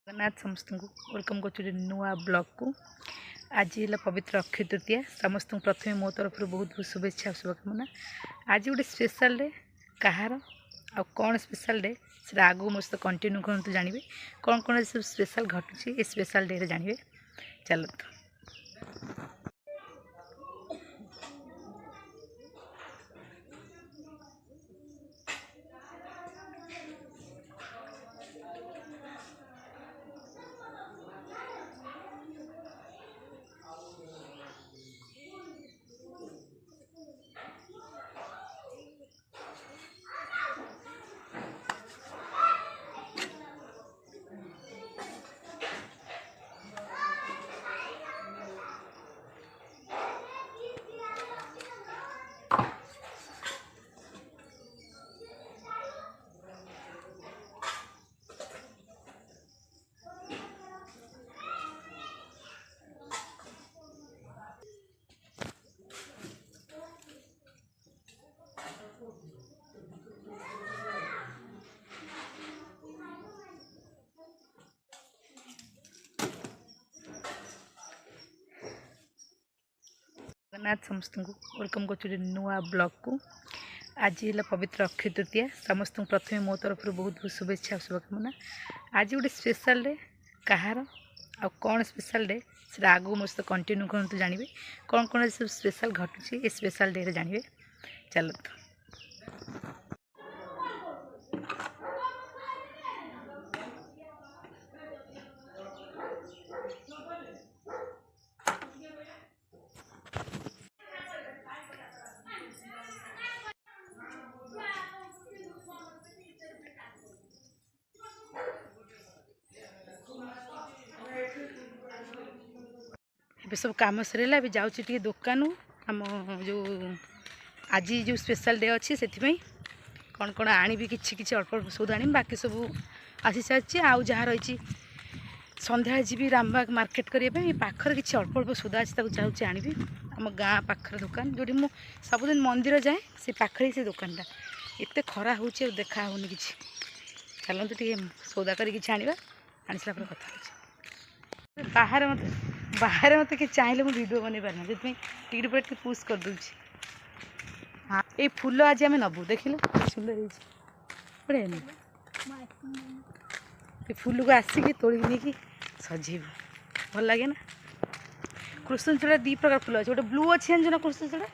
जगन्नाथ समस्त को वेलकम कर नुआ ब्लॉग को। आज है पवित्र अक्षय तृतीया। समस्त प्रथम मो तरफ बहुत बहुत शुभेच्छा शुभकामना। आज गोटे स्पेशल डे कहार आ कौन स्पेशल डे से आगू मो सहित कंटिन्यू करते जानवे कौन कौन सब स्पेशल घटुची ये स्पेशल डे जानवे। चलते जगन्नाथ समस्त को वेलकम कर नुआ ब्लॉग को। आज है पवित्र अक्षय तृतीया। समस्त प्रथम मो तरफ बहुत बहुत शुभेच्छा शुभकामना। आज गोटे स्पेशल डे कहार आ कौन स्पेशल डे से आगू मो सहित कंटिन्यू करते जानवे कौन कौन सब स्पेशल घटुची ये स्पेशल डे जानवे। चलते ये सब कम सरला ए जाऊँगी दुकान आम जो आज जो स्पेशल डे अच्छी से कौन कौन आनी कि अल्प अल्प सौदा आनी बाकी सब आसी सारी आउ जहाँ रही सन्ध्या जी रामबाग मार्केट करने पाखर कि अल्प अल्प सौदा अच्छी जाऊँगी आनी आम गाँ पाखर दुकान जो मुझे सबुदिन मंदिर जाए से पाखे से दुकानटा एत खरा हो देखा होनी कि चलते टे सौदा कर आने आनी सारा कथा बाहर मत कि चाहिए मुझे वीडियो बन पारना से टिकट पर पुश कर दूची। हाँ ये फूल आज आम नबू देख सुंदर बढ़िया ये फूल को आसिक तोड़ नहीं सजेब भल लगे ना। कृष्णचूड़ा दी प्रकार फूल अच्छे गोटे ब्लू अच्छी जानते ना कृष्णचूड़ा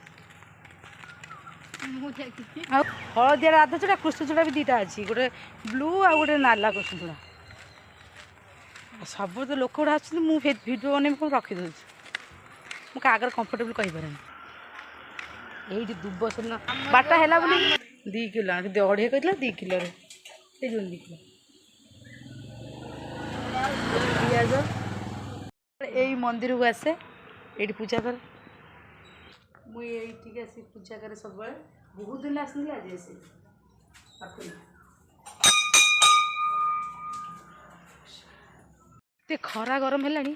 हलदिया राधा चूड़ा कृष्णचूड़ा भी दीटा अच्छी गोटे ब्लू आ गोटे नाला कृष्णचूड़ा सब तो लोक गुड़ा मुझे भिडियो बन रखी दूँ मुझे आगे कंफर्टेबल कहीपर ये दुब सुन बाटा है 2 किलो 2.5 कहला 2 किलो 2 किलो पिज यही मंदिर को आसे ये पूजा कर मुझे आस पूजा करे सब बहुत दिन आसनी आज आसे ते खरा गरम है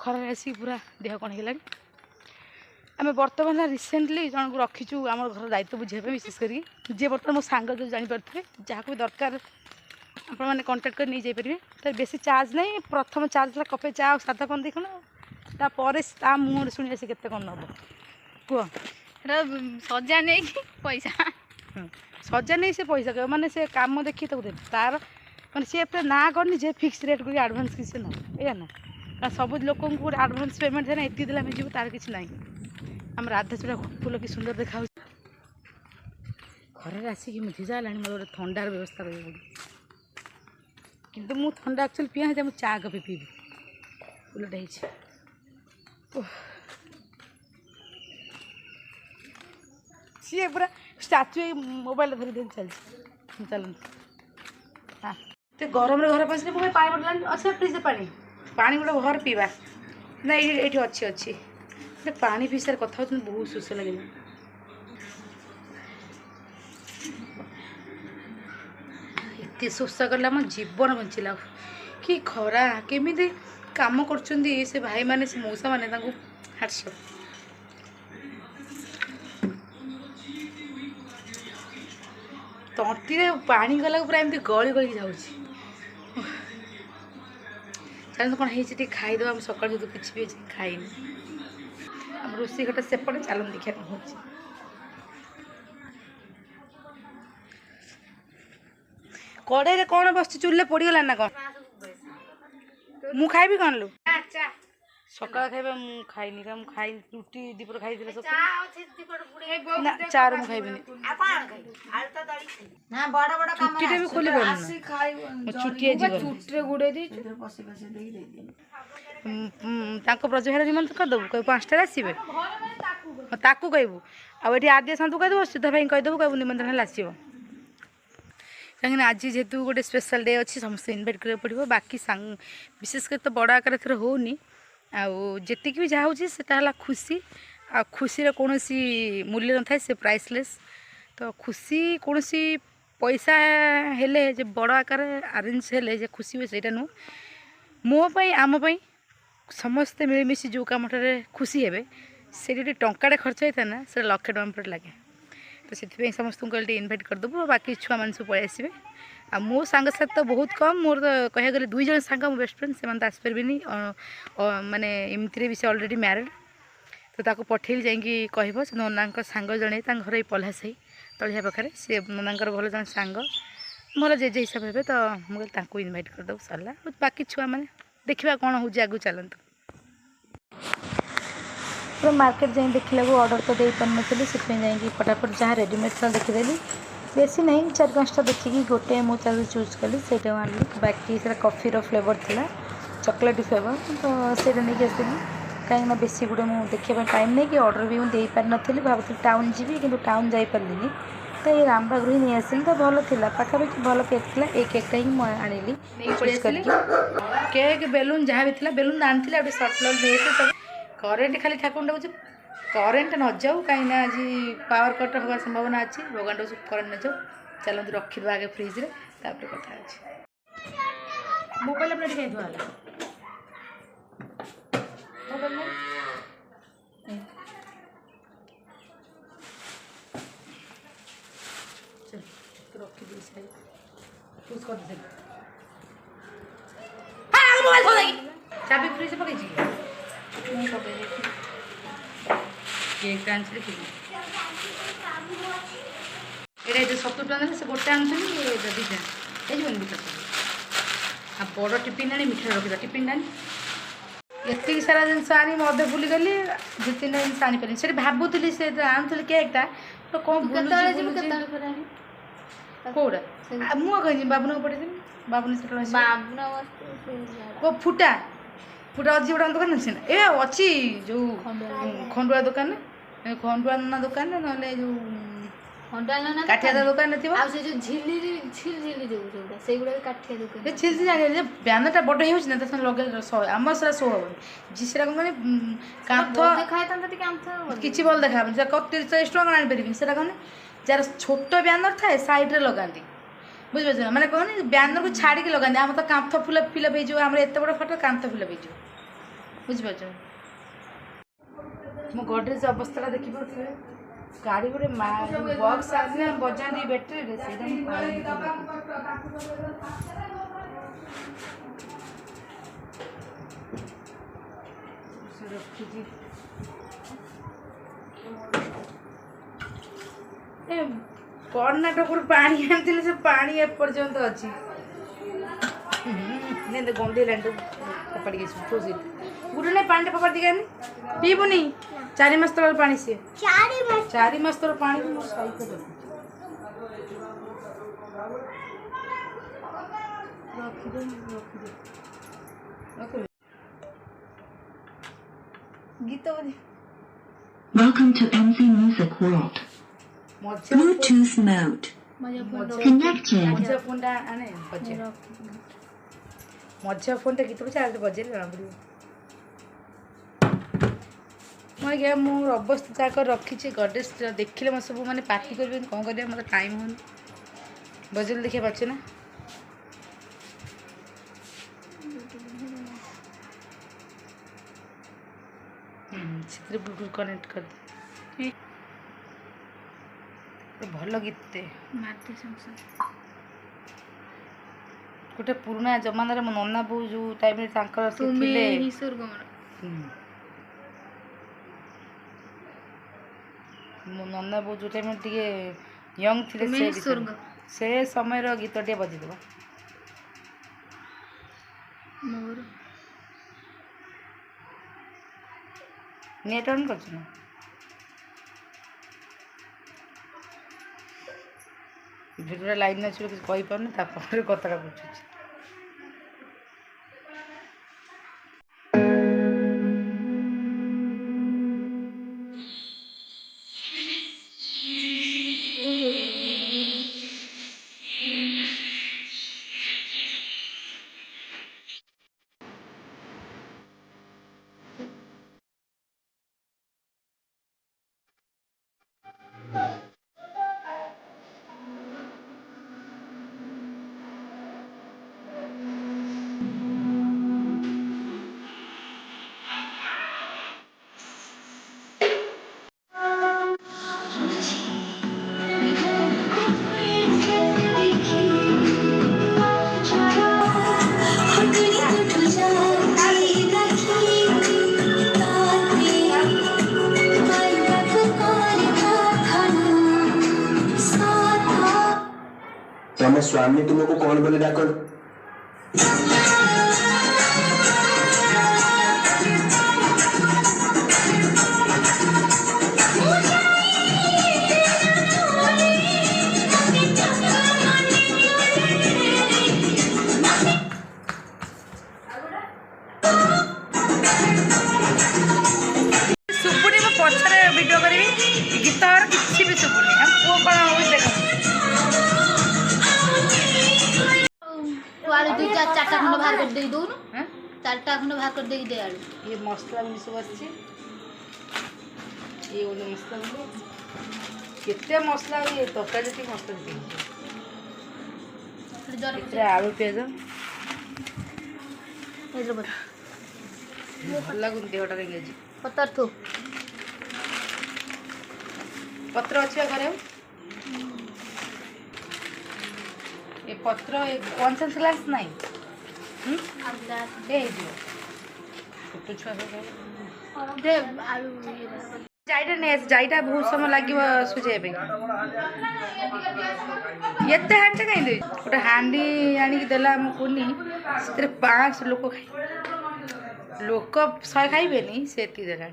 खरा आसिक पूरा देह कण है आम बर्तमान रिसेंटली जन को रखीचु आम घर दायित्व बुझापी विशेष करी जे बर्तमान मो सांग जो जापर जहाँ भी दरकार आपण मैंने कंटाक्ट कर नहीं जापर तो बेसी चार्ज नहीं प्रथम चार्ज है कपे चा साधा पान देख ना मुहर शुणी से केते कौन नब कह सजा नहीं पैसा सजा नहीं से पैसा कह माने से काम देखी तो तार मैंने सी पे ना करनी जे फिक्स रेट कर आडभांस किसी ना या ना सब लोक गोटे आडभांस पेमेंट है ना ये देला मिल तार किसी ना आम राधाचूड़ा फूल कि सुंदर देखा खरार आसिक मुझे जा मोर गोटे थंडार व्यवस्था कर किंतु मु थंडा एक्चुअली पिया है मुझे चा कपी पीबी उलटा सी पूरा स्टाच्यू मोबाइल धरी धरी चलती चलते हाँ तो गरम घर पसले मुझे पानी बोतल अच्छा फ्रिज पानी पानी गोटे घर पीवा ना ये अच्छी अच्छी पानी पी सार कथा बहुत सुश लगे एत शोष कला मो जीवन बंचला कि खरा केमी काम कर भाई मैंने से मौसा मैंने हार्टसअप तंटी पानी गला पूरा एमती गली गली जाऊँ ଚାଲନ୍ତୁ କ'ଣ ହେଇଛି ଟିକେ ଖାଇଦେବା। ଆମେ ସକାଳୁ ଯେହେତୁ କିଛି ବି ଅଛି ଖାଇନି। ଆମ ରୋଷେଇ ଘରଟା ସେପଟେ, ଚାଲନ୍ତୁ ଦେଖିବା କ'ଣ ହେଉଛି। କଡ଼େଇରେ କ'ଣ ବସିଛି? ଚୁଲିରେ ପୋଡ଼ିଗଲା ନା କ'ଣ? ମୁଁ ଖାଇବି କ'ଣ ଲୋ? ସକାଳ ଖାଇବା ମୁଁ ଖାଇନି, କାରଣ ମୁଁ ଖାଇ ରୁଟି ଦିପଟ ଖାଇଥିଲି ସକାଳୁ। ନା ଚାରୁ ମୁଁ ଖାଇବିନି। ଚୁଟିଟା ବି ଖୋଲି ପାରୁନି, ମୋ ଚୁଟି ତାଙ୍କ ବ୍ରଜଭାର ନିମନ୍ତ୍ରଣ କରିଦେବୁ, କହିବୁ 5ଟାରେ ଆସିବେ, ତାକୁ କହିବୁ। ଆଉ ଏଠି ଆଦ୍ୟ ସାନ୍ଧୁ କହିଦେବୁ, ସୁଧା ଭାଇ କହିଦେବୁ, କହିବୁ ନିମନ୍ତ୍ରଣ ହେଲେ ଆସିବ। କାହିଁକିନା ଆଜି ଯେହେତୁ ଗୋଟେ ସ୍ପେଶାଲ ଡେ ଅଛି, ସମସ୍ତେ ଇନଭାଇଟ୍ କରିବାକୁ ପଡ଼ିବ। ବାକି ବିଶେଷ କରି ତ ବଡ଼ ଆକାର ଏଥର ହେଉନି। ଆଉ ଯେତିକି ବି ଯାହା ହେଉଛି ସେଟା ହେଲା ଖୁସି। ଆଉ ଖୁସିର କୌଣସି ମୂଲ୍ୟ ନଥାଏ, ସେ ପ୍ରାଇସଲେସ୍। ତ ଖୁସି କୌଣସି ପଇସା ହେଲେ ଯେ ବଡ଼ ଆକାରରେ ଆରେଞ୍ଜ ହେଲେ ଯେ ଖୁସି ହୁଏ ସେଇଟା ନୁହଁ। ମୋ ପାଇଁ, ଆମ ପାଇଁ ସମସ୍ତେ ମିଳିମିଶି ଯେଉଁ କାମଟାରେ ଖୁସି ହେବେ, ସେଇଠି ଯଦି ଟଙ୍କାଟେ ଖର୍ଚ୍ଚ ହେଇଥାଏ ନା, ସେଇଟା ଲକ୍ଷେ ଟଙ୍କା ପରେ ଲାଗେ। ତ ସେଥିପାଇଁ ସମସ୍ତଙ୍କୁ କହିଲେ ଟିକେ ଇନଭାଇଟ୍ କରିଦେବୁ। ଆଉ ବାକି ଛୁଆମାନେ ସବୁ ପଳେଇ ଆସିବେ। ଆଉ ମୋ ସାଙ୍ଗସାଥି ତ ବହୁତ କମ୍। ମୋର ତ କହିବାକୁ ଗଲେ 2 ଜଣ ସାଙ୍ଗ ମୋ ବେଷ୍ଟ ଫ୍ରେଣ୍ଡ, ସେମାନେ ତ ଆସିପାରିବେନି। ମାନେ ଏମିତିରେ ବି ସେ ଅଲରେଡ଼ି ମ୍ୟାରେଡ଼। ତ ତାକୁ ପଠେଇଲି ଯାଇକି କହିବ। ସେ ନନାଙ୍କ ସାଙ୍ଗ ଜଣେ, ତାଙ୍କ ଘର ଏଇ ପଲ୍ହାସାହି ତଳିଆ ପାଖରେ। ସେ ନନାଙ୍କର ଭଲ ଜଣେ ସାଙ୍ଗ, ଭଲ ଜେଜେ ହିସାବ ହେବେ। ତ ମୁଁ କହିଲି ତାଙ୍କୁ ଇନଭାଇଟ୍ କରିଦେବୁ, ସରିଲା। ବାକି ଛୁଆମାନେ ଦେଖିବା କ'ଣ ହେଉଛି, ଆଗକୁ ଚାଲନ୍ତୁ। ପୁରା ମାର୍କେଟ ଯାଇ ଦେଖିଲାକୁ ଅର୍ଡ଼ର ତ ଦେଇପାରିନଥିଲି, ସେଥିପାଇଁ ଯାଇକି ଫଟାଫଟ ଯାହା ରେଡ଼ିମେଡ଼୍ ଥିଲା ଦେଖିଦେଲି। ବେଶୀ ନାହିଁ, 4-5ଟା ଦେଖିକି ଗୋଟେ ମୁଁ ତାକୁ ଚୁଜ୍ କଲି, ସେଇଟା ଆଣିଲି। ବାକି ସେଇଟା କଫିର ଫ୍ଲେଭର୍ ଥିଲା, ଚକୋଲେଟ୍ ଫ୍ଲେଭର୍। ତ ସେଇଟା ନେଇକି ଆସିଲି। କାହିଁକିନା ବେଶୀ ଗୁଡ଼େ ମୁଁ ଦେଖିବା ପାଇଁ ଟାଇମ୍ ନେଇକି ଅର୍ଡ଼ର ବି ମୁଁ ଦେଇପାରିନଥିଲି। ଭାବୁଥିଲି ଟାଉନ୍ ଯିବି, କିନ୍ତୁ ଟାଉନ୍ ଯାଇପାରିଲିନି। ତ ଏଇ ରାମବାଗରୁ ହିଁ ନେଇ ଆସିଲି। ତ ଭଲ ଥିଲା, ପାଖାପାଖି ଭଲ କେକ୍ ଥିଲା। ଏଇ କେକ୍ଟା ହିଁ ମୁଁ ଆଣିଲି ଚୁଜ୍ କରିକି। କେକ୍, ବେଲୁନ୍ ଯାହା ବି ଥିଲା, ବେଲୁନ୍ ଆଣିଥିଲି। ଆଉ ଗୋଟେ ସର୍ଟ ବ୍ଲାଉଜ୍ ନେଇ ଆସିଲି। ସବୁ କରେଣ୍ଟ ଖାଲି ଠାକୁର ଡାକୁଛି କରେଣ୍ଟ ନଯାଉ, କାହିଁକିନା ଆଜି ପାୱାର କଟ୍ ହେବାର ସମ୍ଭାବନା ଅଛି। ଭଗବାନ ଡାକୁଛି କରେଣ୍ଟ ନଯାଉ। ଚାଲନ୍ତୁ ରଖିଦେବା ଆଗେ ଫ୍ରିଜ୍ରେ, ତାପରେ କଥା ଅଛି। ମୋବାଇଲ୍ ପ୍ଲେଟ୍ କାହିଁ ଥୁଆ ହେଲା? ମୋବାଇଲ୍ ରଖିଦେଇ ସାରି ଚୁଜ୍ କରିଦେଲି। ଚାବି ଫ୍ରିଜ୍ ପକେଇଛି କି? ମୁଁ ପକେଇ ଦେଇଛି। କେକ୍ ଆଣିଥିଲି କି ଏଇଟା ଯେଉଁ 70 ଟଙ୍କା ନେଲେ, ସେ ଗୋଟେ ଆଣୁଥିଲି, ଦୁଇଟା ହେଇଯିବନି ମିଠା ସବୁ। ଆଉ ବଡ଼ ଟିଫିନ୍ ଆଣି ମିଠା ରଖିବା। ଟିଫିନ୍ ଆଣି ଏତିକି ସାରା ଜିନିଷ ଆଣି ମୁଁ ଅଧେ ଭୁଲିଗଲି। 2-3ଟା ଜିନିଷ ଆଣିପାରିନି। ସେଠି ଭାବୁଥିଲି, ସେ ଆଣୁଥିଲି କେକ୍ଟା, ତ କ'ଣ କେଉଁଟା ମୁଁ କହିନି ବାବୁନକୁ ପଠେଇଦେବି। ବାବୁନ ସେତେବେଳେ ଫୁଟା ଅଛି ଗୋଟେ ଦୋକାନ ଅଛି ନା, ଏ ଅଛି ଯେଉଁ ଖଣ୍ଡୁଆ ଦୋକାନରେ, ଖଣ୍ଡୁଆ ନନା ଦୋକାନରେ, ନହେଲେ ଯେଉଁ କାଠିଆ ଦୋକାନରେ ଥିବ। ଆଉ ସେ ଯୋଉ ଝିଲି ଯୋଉଟା ସେଇଗୁଡ଼ା କାଠିଆ ଦୋକାନ। ଝିଲି ଜାଣିଲେ ବ୍ୟାନରଟା ବଡ଼ ହେଇଯାଉଛି ନା, ତା ସାଙ୍ଗେ ଲଗେଇଲେ ଆମର ସେଟା ଶୋ ହେବନି। ସେଟା କ'ଣ କହନି, କାନ୍ଥ ଦେଖାଇଥାନ୍ତା ଟିକେ କିଛି ଭଲ ଦେଖାହେବନି। ସେଟା 30-40 ଟଙ୍କା ଆଣିପାରିବିନି। ସେଟା କ'ଣ ଯାହାର ଛୋଟ ବ୍ୟାନର ଥାଏ ସାଇଡ଼୍ରେ ଲଗାନ୍ତି, ବୁଝିପାରୁଛ ନା? ମାନେ କହନି ବ୍ୟାନରକୁ ଛାଡ଼ିକି ଲଗାନ୍ତି। ଆମର ତ କାନ୍ଥ ଫିଲ୍ଅପ୍ ହେଇଯିବ। ଆମର ଏତେ ବଡ଼ ଫଟୋ କାନ୍ଥ ଫିଲ୍ଅପ୍ ହେଇଯିବ, ବୁଝିପାରୁଛ? ମୋ ଗଡ଼ରେଜ୍ ଅବସ୍ଥାଟା ଦେଖିପାରୁଥିବେ। ଗାଡ଼ି ଗୋଟେ ବକ୍ସ ଆସିଲେ ବଜାନ୍ତି ବ୍ୟାଟେରୀରେ, ସେଇଟା ମୁଁ ରଖିଛି। ଏ କର୍ଣ୍ଣାଟକରୁ ପାଣି ଆଣିଥିଲେ, ସେ ପାଣି ଏପର୍ଯ୍ୟନ୍ତ ଅଛି। ଗନ୍ଧେଇଲାଣି, ଫୋପାଡ଼ିକି ଆସିବୁ। ଗୋଟେ ନାଇଁ ପାଣିଟା ଫୋପାଡ଼ି ଦେଇକି ଆଣି ପିଇବୁନି। 4 ମାସ ତଳର ପାଣି, ସିଏ 4 ମାସ ତଳ ପାଣି ମୋ ସହିତ ରଖିଦେ। ଗୀତ Welcome to MC Music World. Bluetooth mode. Connected. ମଝିଆ ଫୋନ୍ଟା ଆଣେ, ମଝିଆ ଫୋନ୍ଟା ଗୀତ ବଜେଇଲେ ଜଣାପଡ଼ିବ। ମୁଁ ଆଜ୍ଞା ମୋର ଅବସ୍ଥା ଯାକ ରଖିଛି ଗଡ଼ରେଜ୍। ଦେଖିଲେ ମୋତେ ସବୁ ମାନେ ପାର୍ଟି କରିବେ, କ'ଣ କରିବା, ମୋତେ ଟାଇମ୍ ହେଉନି। ବଜେଇଲେ ଦେଖିବା ପାରୁଛି ନା? ସେଥିରେ ବ୍ଲୁଟୁଥ୍ କନେକ୍ଟ କରିଦେ। ଭଲ ଗୀତେ गोटे पुराना जमाना मो नन्ना बो जो टाइम रे तांकर से थिले मो नन्ना बो जो टाइम टिके यंग थिले से समय रो गीत टे बजि देबो मोर नेट ऑन कर छु भिडियो लाइन न छु कुछ कहि पाउन ता पर कतरा बुझु तम स्वामी तुमको कौन बोले डाक सुबुनी मैं पछरे वीडियो करी गीत और किसी भी सुबुनी हम पुओ कोन हो देख आलू दुई चार चारटा खंड बाहर कर दे दोनु चारटा खंड बाहर कर दे दे आलू ये मसला भी सब आछि ये ओने मसला भी केते मसला ये तोका जति मसला दे इतरे आलू पेज इधर बता भल लागुन देहटा रे गेजी पत्थर थो पत्र अछि घरे ये पत्र वन सेंस ग्लास नहीं ए दियो छोटो छुआ दे आलू जाइटा ने जाइटा बहुत समय लागिव सुजे पे एते हांडे कहीं दे गोटे हांडी आनी की देला हम कोनी सेते 5 लोक खाइ लोक 100 खाइबेनी सेती देला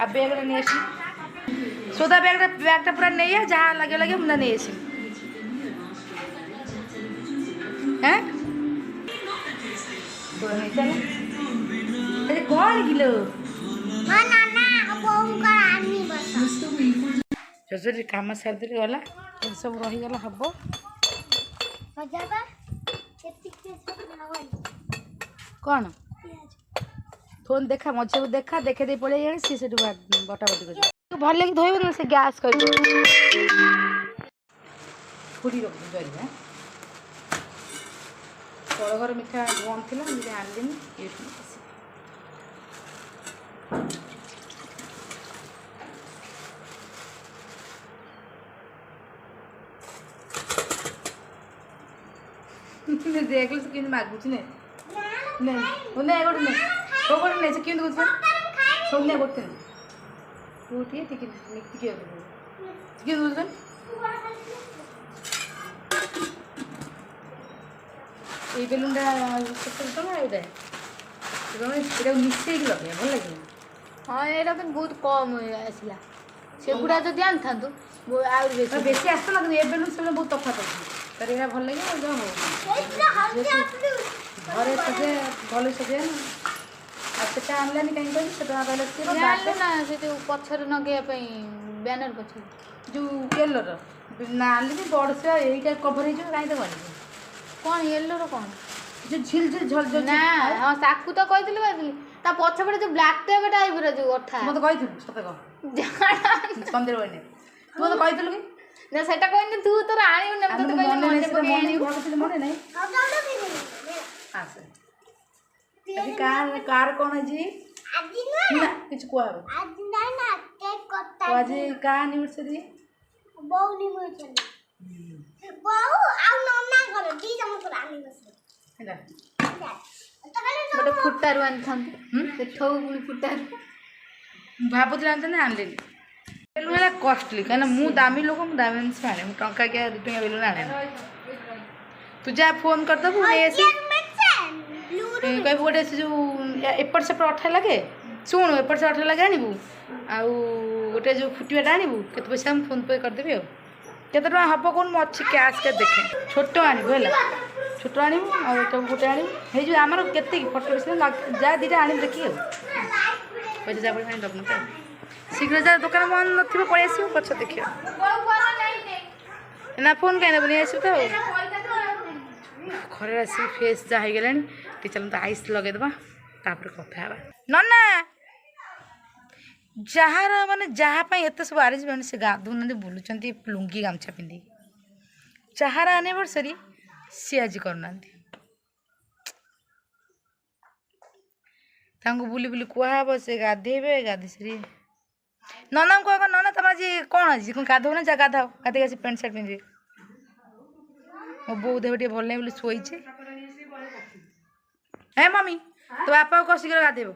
अब बैग रे नेसी सोदा बैगटा पूरा नहीं है जहाँ लगे लगे मुझे नहीं ऐसी हैं अरे कौन किलो जजरी काम सार दे गला सब रही गला हबो कौन फोन देखा मझे देखा देखे दे पड़े सी से बटा बटी कर भल लगे धोइब ना से गैस कर फुड़ी रख जरी तल घर मिठा बंद थी मुझे आनलिनी ये देख लो कि मागुच ने नहीं नहीं गोटे नहीं तो गोटे नहीं से कि सब नहीं गोटे नहीं टिके टिके कि दूसरे ये बेलूनटा तो ना ये मिसे लगे भल लगे हाँ यहाँ तो बहुत कम आसला से गुड़ा जो ध्यान था बेसी आसला ये बेलून से बहुत तफात अच्छी तर यहाँ भल लगे घरे सजे भल सजे ना से आनलानी कहीं कहली कहले ना से जो पछर नगेया बैनर पछर जो येलोर ना आनली बड़ से यही कभर हो कहीं तो गली कौन येलोर कौन जो झिल झिल झल झल ना हाँ ताकू तो कहली ता पछपटे जो ब्लैक टेप टाइप रे जो अठा मत कहि सत कह संदेर बने तू तो कहि कि ना सेटा कहनी तू तो आनी न तो कहली मने नहीं आसे अभी कार कौन है जी ना कुछ कुआ आज ना केक कटा आज का एनिवर्सरी ଗୋଟେ ଫୁଟାରୁ ଆଣିଥାନ୍ତି ସେଠୁ ପୁଣି ଫୁଟାରୁ ଭାବୁଥିଲି ଆଣିଥାନ୍ତି ଆଣିଲିନି। ବେଲୁନ ହେଲା କଷ୍ଟଲି କାହିଁକିନା ମୁଁ ଦାମୀ ଲୋକ, ମୁଁ ଦାମୀ ଜିନିଷ ଆଣେ, ମୁଁ ଟଙ୍କା କିଆ 2 ଟଙ୍କା ବେଲୁନ ଆଣେ। ତୁ ଯାହା ଫୋନ୍ କରିଦେବୁ ନେଇ ଆସି କହିବୁ ଗୋଟେ ସେ ଯେଉଁ ଏପଟ ସେପଟ ଅଠା ଲାଗେ, ଶୁଣୁ ଏପଟ ସେ ଅଠା ଲାଗେ ଆଣିବୁ, ଆଉ ଗୋଟେ ଯେଉଁ ଫୁଟିବାଟା ଆଣିବୁ, କେତେ ପଇସା ମୁଁ ଫୋନ୍ ପେ କରିଦେବି। ଆଉ କେତେ ଟଙ୍କା ହେବ କହୁନୁ, ମୁଁ ଅଛି କ୍ୟାସ୍ କେତେ ଦେଖେ। ଛୋଟ ଆଣିବୁ ହେଲା, ଛୋଟ ଆଣିବୁ ଆଉ ଏଟାକୁ ଗୋଟେ ଆଣିବୁ, ହେଇଯିବ ଆମର କେତିକି ଫଟୋ ବିଷୟରେ ଯାହା 2ଟା ଆଣିବୁ ଦେଖିକି। ଆଉ ପଇସା ଯାହା ପଇସା ଆଣି ଦେବୁ ମୋତେ। ଶୀଘ୍ର ଯାହା ଦୋକାନ ବନ୍ଦ ନଥିବ ପଳେଇ ଆସିବୁ, ପଛ ଦେଖିବ। ନା ଫୋନ୍ କାହିଁ ନେବୁ, ନେଇ ଆସିବୁ ତ। ଆଉ ଖରାରେ ଆସିକି ଫେସ୍ ଯାହା ହେଇଗଲାଣି, ଟିକେ ଚାଲନ୍ତୁ ଆଇସ୍ ଲଗେଇଦେବା, ତାପରେ କଥା ହେବା। ନନା ଯାହାର ମାନେ ଯାହା ପାଇଁ ଏତେ ସବୁ ଆରେଞ୍ଜମେଣ୍ଟ, ସେ ଗାଧଉନାହାନ୍ତି ବୁଲୁଛନ୍ତି ଲୁଙ୍ଗି ଗାମୁଛା ପିନ୍ଧିକି। ଯାହାର ଆନିଭର୍ସରୀ ସିଏ ଆଜି କରୁନାହାନ୍ତି, ତାଙ୍କୁ ବୁଲି ବୁଲି କୁହାହେବ, ସେ ଗାଧେଇବେ। ଗାଧେଇ ସାରି ନନାଙ୍କୁ କୁହ, ନନା ତମର ଆଜି କ'ଣ ଆଜି କ'ଣ ଗାଧଉ ନା, ଯା ଗାଧାଅ, ଗାଧେଇକି ଆସି ପ୍ୟାଣ୍ଟ ସାର୍ଟ ପିନ୍ଧିବେ। ମୋ ବୋଉ ଦେହ ଟିକେ ଭଲ ନାହିଁ ବୋଲି ଶୋଇଛି। ହେ ମମି ତୋ ବାପାକୁ କହ ଶୀଘ୍ର ଗାଧେଇବ।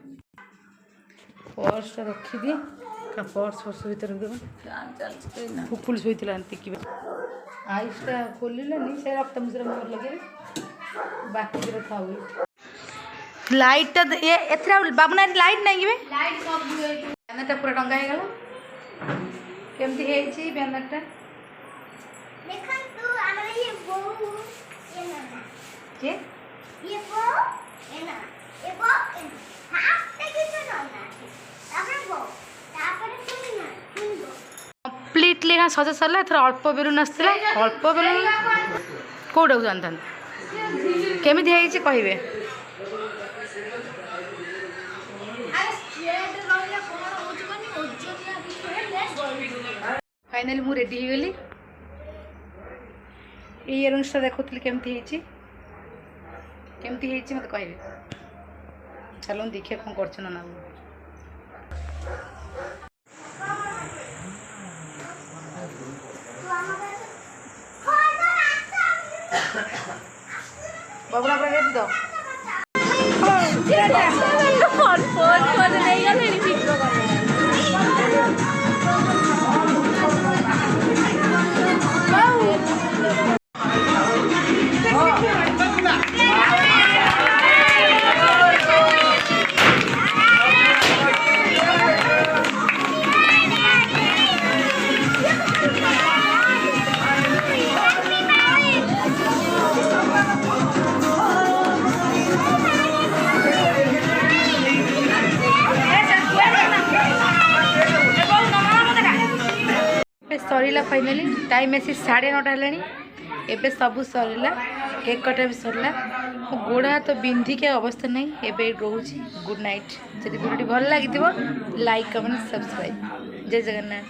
ପର୍ସଟା ରଖିଦିଏ, ପର୍ସ ଭିତରେ ରଖିଦେବ। ଫୁଫୁଲି ଶୋଇଥିଲା ଟିକିବେ, ଆଇସ୍ଟା ଖୋଲିଲାନି, ସେ ରକ୍ତ ମିଶ୍ର ମୋର ଲଗେଇବେ, ବାକି ଦିନ ଥାଉ। ଲାଇଟ୍ଟା ଏଥିରେ ବାବୁନା ଲାଇଟ୍ ନାହିଁ କି? ବ୍ୟାନରଟା ପୁରା ଟଙ୍ଗା ହେଇଗଲା। କେମିତି ହେଇଛି ବ୍ୟାନରଟା? କିଏ କମ୍ପ୍ଲିଟଲି ସଜା ସରିଲା। ଏଥର ଅଳ୍ପ ବେଲୁନ ଆସିଥିଲା, ଅଳ୍ପ ବେଲୁନ କେଉଁଟାକୁ ଜାଣିଥାନ୍ତି କେମିତି ହେଇଛି କହିବେ। फाइनाली मु रेडी हो गली। इयरिंग्सटा देखुली केमती मत कहे। चलो देखिए कौन कर ना बाबुला रेडी तो सरला फाइनाली टाइम आसी 9:30 है। एबे सब सरला, केक कटा भी सरला। गोड़ा तो बिंधिक अवस्था नहीं एबे रोची। Good night. जब वीडियो भल लगी लाइक कमेंट सब्सक्राइब। जय जगन्नाथ।